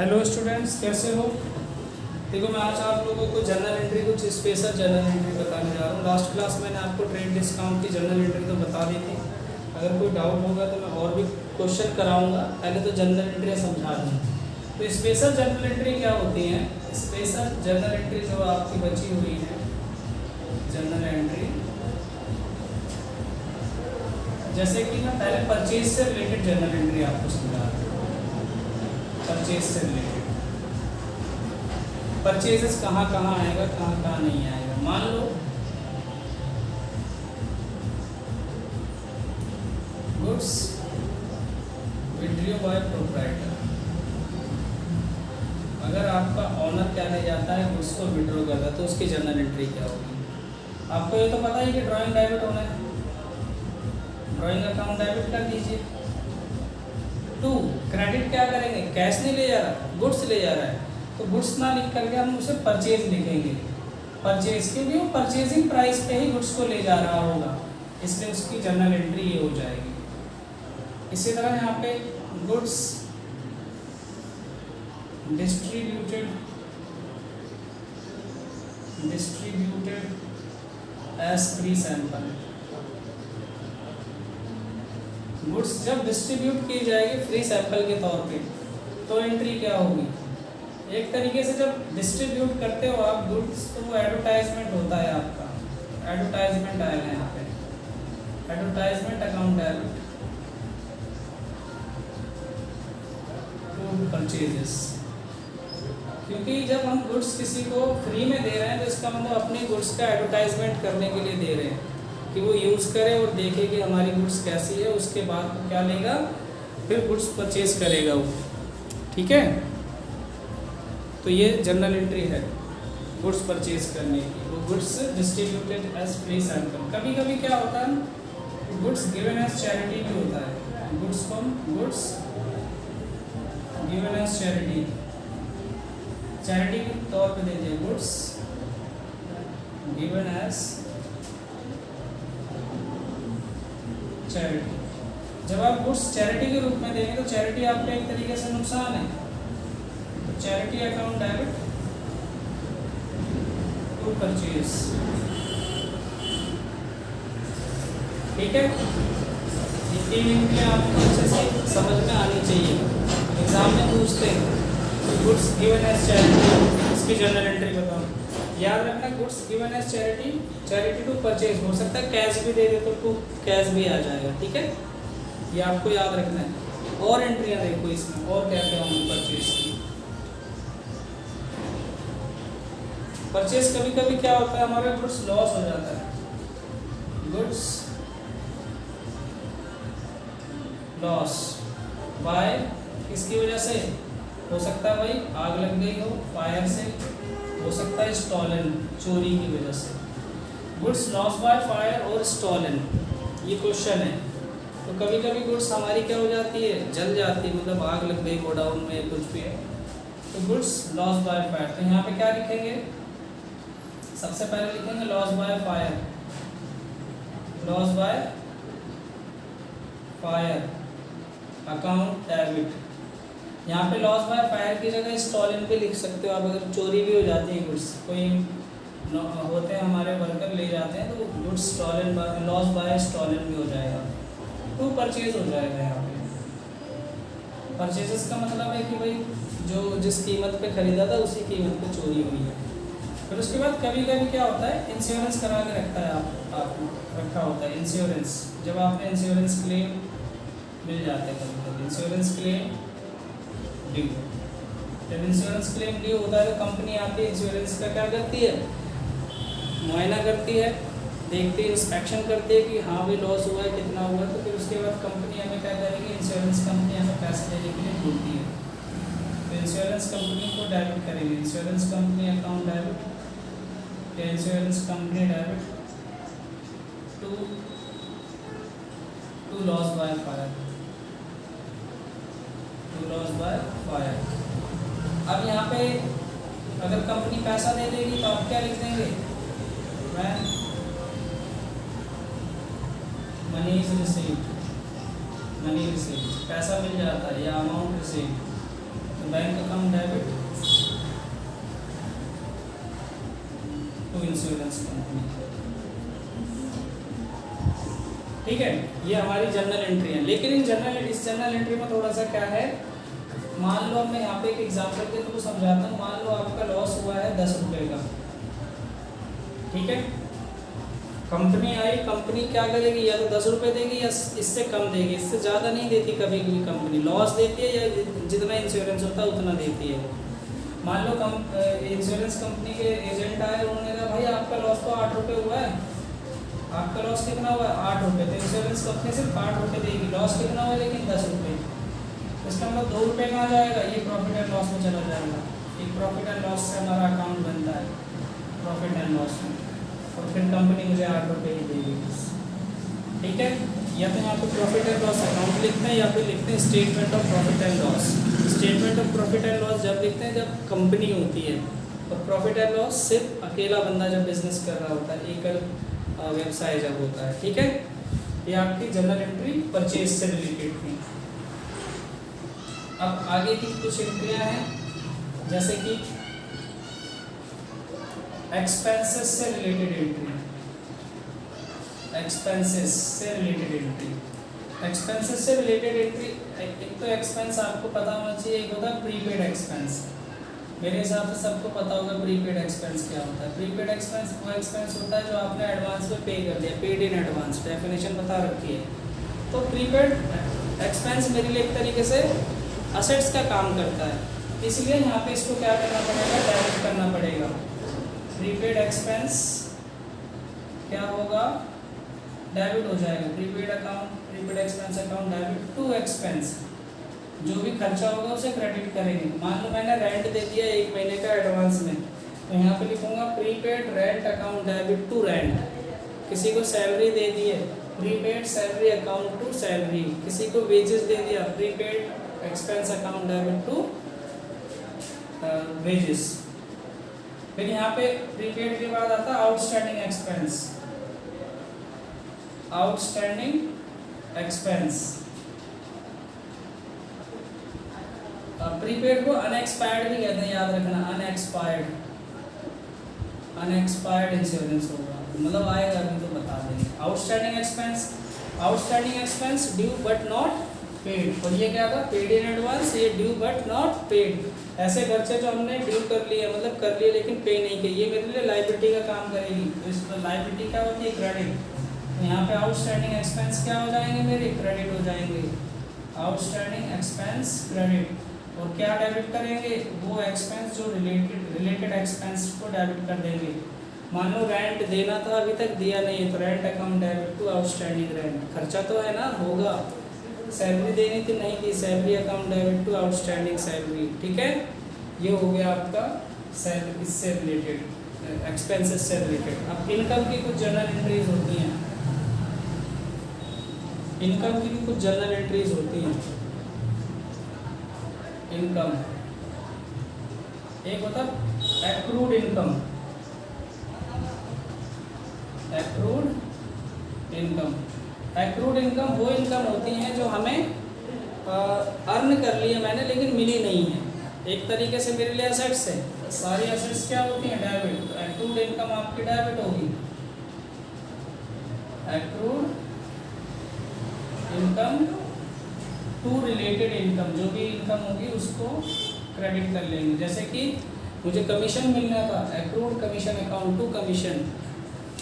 Hello students, कैसे हो? देखो, मैं आज आप लोगों को जर्नल एंट्री, कुछ स्पेशल जर्नल एंट्री बताने जा रहा हूँ। लास्ट क्लास मैंने आपको ट्रेड डिस्काउंट की जर्नल एंट्री तो बता दी थी। अगर कोई डाउट होगा तो मैं और भी क्वेश्चन कराऊंगा। पहले तो जर्नल एंट्री समझा दूँ। तो स्पेशल जर्नल एंट्री क्या होती हैं? स्पेशल जर्नल एंट्री जो आपकी बची हुई है, जर्नल एंट्री, जैसे कि मैं पहले परचेज से रिलेटेड जर्नल एंट्री आपको समझा रहा हूँ। परचेज से रिलेटेड परचेजेस कहाँ कहाँ आएगा, कहाँ कहाँ नहीं आएगा। मान लो गुड्स विड्रॉ बाय प्रोप्राइटर, अगर आपका ऑनर क्या ले जाता है, गुड्स को विड्रॉ करता है, तो उसकी जर्नल एंट्री क्या होगी? आपको ये तो पता है कि ड्राइंग डेबिट होना है, ड्राइंग अकाउंट डेबिट कर दीजिए। टू क्रेडिट क्या करेंगे? कैश नहीं ले जा रहा, गुड्स ले जा रहा है, तो गुड्स ना लिख करके हम उसे परचेज लिखेंगे। परचेज, क्योंकि वो परचेजिंग प्राइस पे ही गुड्स को ले जा रहा होगा, इसलिए उसकी जर्नल एंट्री ये हो जाएगी। इसी तरह यहाँ पे goods distributed as free sample, goods जब डिस्ट्रीब्यूट की जाएगी फ्री सैंपल के तौर पे, तो एंट्री क्या होगी? एक तरीके से जब डिस्ट्रीब्यूट करते हो आप गुड्स, तो वो एडवर्टाइजमेंट होता है आपका, एडवर्टाइजमेंट आएगा यहाँ पे, advertisement account debit to purchases. क्योंकि जब हम गुड्स किसी को फ्री में दे रहे हैं, तो इसका मतलब अपने गुड्स का एडवर्टाइजमेंट करने के लिए दे रहे हैं कि वो यूज़ करे और देखे कि हमारी गुड्स कैसी है, उसके बाद वो क्या लेगा, फिर गुड्स परचेज करेगा वो। ठीक है, तो ये जर्नल एंट्री है गुड्स परचेज करने की। वो goods distributed as free sample. कभी कभी क्या होता है, गुड्स गिवन एज चैरिटी भी होता है। Goods given as charity, charity के तौर पे दे दिए, गुड्स गिवन एज चैरिटी। जब आप गुड्स चैरिटी के रूप में देंगे तो चैरिटी आपका एक तरीके से नुकसान है, तो charity account debit to purchase. ठीक है, ये तीन एंट्री आपको अच्छे से समझ में आनी चाहिए। एग्जाम में पूछते हैं गुड्स गिवन एज चैरिटी, इसकी जर्नल एंट्री बताओ। याद रखना, goods given as charity, charity to purchase, हो सकता है कैश भी दे दे तो टू कैश भी आ जाएगा। ठीक है, ये आपको याद रखना है। और एंट्रियां देखो इसमें, और क्या क्या होंगी परचेज की। परचेज कभी कभी क्या होता है, हमारा गुड्स लॉस हो जाता है, गुड्स लॉस बाय, किसकी वजह से? हो सकता है भाई आग लग गई हो, फायर से, हो सकता है स्टॉलन, चोरी की वजह से। गुड्स लॉस बाय फायर और स्टॉलन, ये क्वेश्चन है। तो कभी कभी गुड्स हमारी क्या हो जाती है, जल जाती है, मतलब आग लग गई गोडाउन में, कुछ भी है, तो गुड्स लॉस बाय फायर। तो यहाँ पे क्या लिखेंगे? सबसे पहले लिखेंगे loss by fire, loss by fire account debit. यहाँ पे लॉस बाय फायर की जगह स्टॉलन भी लिख सकते हो आप, अगर चोरी भी हो जाती है गुड्स, कोई होते हैं हमारे वर्कर ले जाते हैं, तो goods stolen, loss by stolen भी हो जाएगा, टू परचेज हो जाएगा। यहाँ पे परचेजेस का मतलब है कि भाई जो जिस कीमत पे खरीदा था उसी कीमत पे चोरी हुई है। फिर उसके बाद कभी कभी क्या होता है, इंश्योरेंस करा के रखता है आपको रखा होता है इंश्योरेंस। जब आपने इंश्योरेंस क्लेम मिल जाते हैं, कभी कभी इंश्योरेंस क्लेम ड्यू, जब इंश्योरेंस क्लेम ड्यू होता है तो कंपनी आती है, इंश्योरेंस का क्या करती है, मुआयना करती है, देखती है, इंस्पेक्शन करती है कि हाँ भाई लॉस हुआ है, कितना हुआ है। तो फिर उसके बाद कंपनी हमें क्या करेगी, इंश्योरेंस कंपनी हमें पैसे देने के लिए बोलती है, तो इंश्योरेंस कंपनी को डेबिट करेगी, इंश्योरेंस कंपनी अकाउंट डेबिट, या insurance company debit to loss by fire, to loss by fire. अब यहाँ पे अगर कंपनी पैसा दे देगी तो आप क्या लिख देंगे, when money is received, money received, पैसा मिल जाता है या अमाउंट रिसीव्ड, तो bank account debit to insurance company. ठीक है, ये हमारी जर्नल एंट्री है। लेकिन इस जर्नल एंट्री में थोड़ा सा क्या है, मान लो मैं यहाँ पे एक एग्जाम्पल के थ्रू समझाता हूँ। मान लो आपका लॉस हुआ है 10 रुपये का, ठीक है। कंपनी आई, कंपनी क्या करेगी, या तो 10 रुपये देगी या इससे कम देगी, इससे ज़्यादा नहीं देती। कभी कभी कंपनी लॉस देती है या जितना इंश्योरेंस होता है उतना देती है। मान लो इंश्योरेंस कंपनी के एजेंट आए, उन्होंने कहा भाई आपका लॉस तो 8 रुपये हुआ है, आपका लॉस कितना हुआ है 8 रुपये। तो इंश्योरेंस कंपनी सिर्फ 8 रुपये देगी, लॉस कितना हुआ है लेकिन 10 रुपये। इसका मतलब 2 रुपये कहाँ जाएगा, ये प्रॉफिट एंड लॉस में चला जाएगा। एक प्रॉफिट एंड लॉस से हमारा अकाउंट बनता है, प्रॉफिट एंड लॉस में, और फिर कंपनी मुझे 8 रुपये ही देगी, ठीक है। या तो यहाँ पे प्रॉफिट एंड लॉस अकाउंट लिखते हैं, या फिर लिखते हैं statement of profit and loss. Statement of profit and loss जब लिखते हैं जब कंपनी होती है, और प्रॉफिट एंड लॉस सिर्फ अकेला बंदा जब बिजनेस कर रहा होता है, एकल व्यवसाय जब होता है, ठीक है। ये आपकी जनरल एंट्री परचेज से रिलेटेड थी। अब आगे की कुछ एंट्रियाँ हैं, जैसे कि एक्सपेंसेस से रिलेटेड एंट्री। एक्सपेंसेस से रिलेटेड एंट्री, एक्सपेंसेस से रिलेटेड एंट्री, एक तो एक्सपेंस आपको पता होना चाहिए, एक होता है प्रीपेड एक्सपेंस। मेरे हिसाब से सबको पता होगा प्रीपेड एक्सपेंस क्या होता है। प्रीपेड एक्सपेंस वो एक्सपेंस होता है जो आपने एडवांस में पे कर दिया, पेड इन एडवांस, डेफिनेशन बता रखी है। तो प्रीपेड एक्सपेंस मेरे लिए एक तरीके से असेट्स का काम करता है, इसलिए यहाँ पे इसको क्या करना पड़ेगा, डेबिट करना पड़ेगा। प्रीपेड एक्सपेंस क्या होगा, डेबिट हो जाएगा। Prepaid account, prepaid expense account debit to expense, जो भी खर्चा होगा उसे क्रेडिट करेंगे। मान लो मैंने रेंट दे दिया 1 महीने का एडवांस में, तो यहाँ पे लिखूंगा prepaid rent account debit to rent. किसी को सैलरी दे दी है, prepaid salary account to salary. किसी को वेजेस दे दिया, prepaid expense account debit to wages. फिर यहाँ पे प्रीपेड के बाद आता है outstanding expense. Outstanding expense, prepaid को अनएक्सपायर्ड भी कहते हैं, याद रखना। अनएक्सपायर्ड इंश्योरेंस होगा, मतलब आएगा अभी तो बता देंगे। Outstanding expense due but not paid, और ये क्या था, पेड इन एडवांस, ये ड्यू बट नॉट पेड। ऐसे खर्चे जो हमने ड्यू कर लिए, मतलब कर लिए लेकिन पे नहीं किए, ये मेरे लिए लायबिलिटी का काम करेगी। तो इस लायबिलिटी क्या होती है, क्रेडिट। यहाँ पे आउटस्टैंडिंग एक्सपेंस क्या हो जाएंगे मेरे, क्रेडिट हो जाएंगे। आउटस्टैंडिंग एक्सपेंस क्रेडिट, और क्या डेबिट करेंगे, वो एक्सपेंस जो रिलेटेड एक्सपेंस को डेबिट कर देंगे। मान लो रेंट देना था, अभी तक दिया नहीं है, तो rent account debit to outstanding rent, खर्चा तो है ना, होगा। सैलरी देनी थी, नहीं दी, salary account debit to outstanding salary, ठीक है। ये हो गया आपका सैलरी इससे रिलेटेड, एक्सपेंसेस से रिलेटेड। अब इनकम की कुछ जर्नल एंट्रीज होती हैं, इनकम की भी कुछ जर्नल एंट्रीज होती हैं। इनकम, एक होता है accrued income. Accrued income, accrued income वो इनकम होती हैं जो हमें अर्न कर ली है मैंने लेकिन मिली नहीं है। एक तरीके से मेरे लिए एसेट्स है, सारी एसेट्स क्या होती हैं, डेबिट। तो एक्रूड इनकम आपकी डेबिट होगी। Accrued income to related income, जो भी इनकम होगी उसको क्रेडिट कर लेंगे। जैसे कि मुझे कमीशन मिलना था, accrued commission account to commission.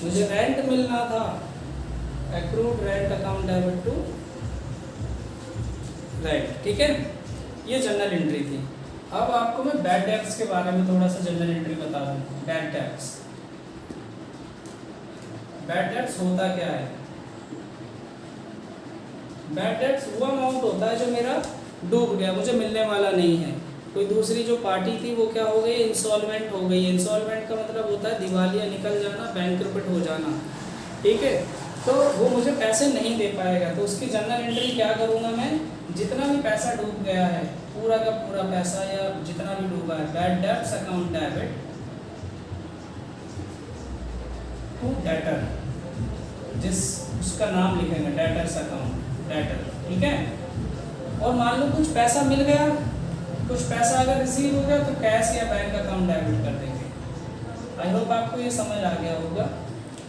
मुझे रेंट मिलना था, accrued rent account debit to rent, ठीक है। ये जनरल एंट्री थी। अब आपको मैं बैड डेब्ट्स के बारे में थोड़ा सा जनरल एंट्री बता दूँ। बैड डेब्ट्स, बैड डेब्ट्स होता क्या है, बैड डेब्ट्स वो अमाउंट होता है जो मेरा डूब गया, मुझे मिलने वाला नहीं है। कोई दूसरी जो पार्टी थी वो क्या हो गई, इंसॉल्वेंट हो गई। इंसॉल्वेंट का मतलब होता है दिवालिया निकल जाना, बैंकरप्ट हो जाना, ठीक है। तो वो मुझे पैसे नहीं दे पाएगा, तो उसकी जनरल एंट्री क्या करूँगा मैं, जितना भी पैसा डूब गया है, पूरा का पूरा पैसा या जितना भी डूबा है, bad debts account debit to debtor, जिस उसका नाम लिखेंगे डेटर्स अकाउंट, डेटर, ठीक है। और मान लो कुछ पैसा मिल गया, कुछ पैसा अगर रिसीव हो गया तो कैश या बैंक अकाउंट डेबिट कर देंगे। आई होप आपको ये समझ आ गया होगा।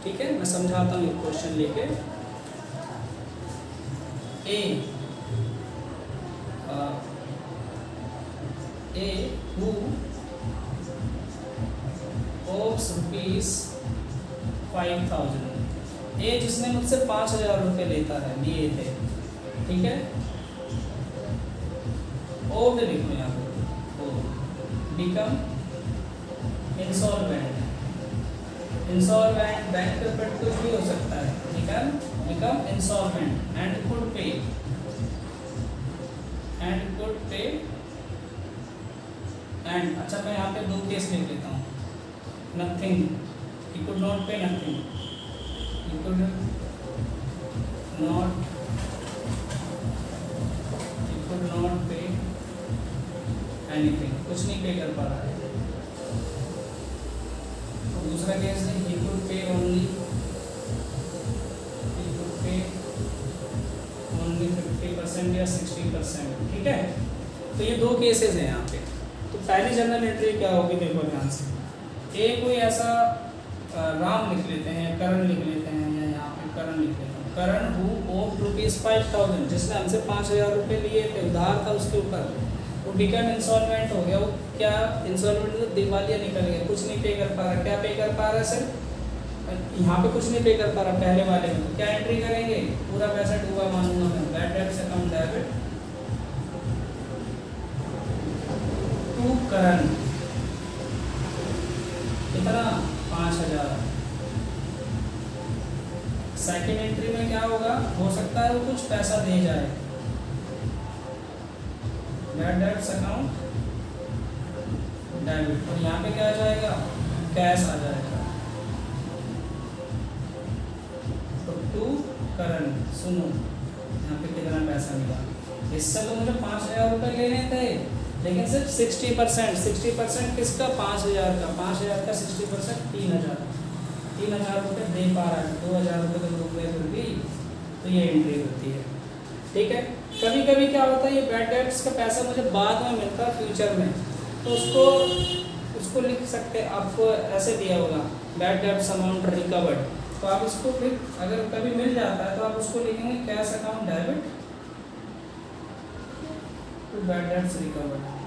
ठीक है, मैं समझाता हूँ एक क्वेश्चन लेके। A who owes rupees 5,000, ए जिसने मुझसे 5,000 रुपये लेता है, लिए थे, ठीक है। ओव्ड लिखो यहाँ पे, बिकम इंसॉल्वेंट। इंसॉल्वेंट बैंक पर कुछ भी हो सकता है, बिकम इंसॉल्वेंट एंड कुड पे एंड अच्छा मैं यहाँ पे 2 केस लिख लेता हूँ। Nothing, he could not pay nothing, he could not pay anything, कुछ नहीं पे कर पा रहा है। तो दूसरा केस है he could pay only 50% या 60%, ठीक है। तो ये 2 केसेस हैं यहाँ पे। तो पहली जनरल एंट्री क्या होगी, देखो ध्यान से। ए कोई ऐसा राम लिख लेते हैं, करण लिख लेते हैं, या यहाँ पे करण लिख लेते हैं। करण हु ओव्ड ₹5,000, जिसने हमसे 5,000 रुपये लिए थे, उधार था उसके ऊपर, वो बिकम इंसॉल्वेंट हो गया। वो क्या इंसॉल्वेंट, तो दिवालिया निकल गया, कुछ नहीं पे कर पा रहा। क्या पे कर पा रहा है सर, यहाँ पे कुछ नहीं पे कर पा रहा। पहले वाले में तो क्या एंट्री करेंगे, पूरा पैसा डूबा मानूंगा मैं, bad debts account debit to Karan, कितना 5,000। सेकेंड एंट्री में क्या होगा, हो सकता है वो कुछ पैसा दे जाए, बैड डेब्ट्स अकाउंट डेबिट, और यहाँ पे क्या आ जाएगा, कैश आ जाएगा। तो टू करण, सुनो यहाँ पे कितना पैसा मिला। इससे तो मुझे 5,000 रुपये लेने थे, लेकिन सिर्फ 60% किसका, 5,000 का। 5,000 का 60% 3,000 रुपये दे पा रहा है। 2,000 रुपये तो रुक गए फिर भी, तो ये एंट्री होती है, ठीक है। कभी कभी क्या होता है, ये बैड डेब्ट्स का पैसा मुझे बाद में मिलता है फ्यूचर में, तो उसको लिख सकते, आपको ऐसे दिया होगा बैड डेब्ट्स अमाउंट रिकवर्ड, तो आप इसको फिर अगर कभी मिल जाता है तो आप उसको लिखेंगे cash account debit to bad debts recovered.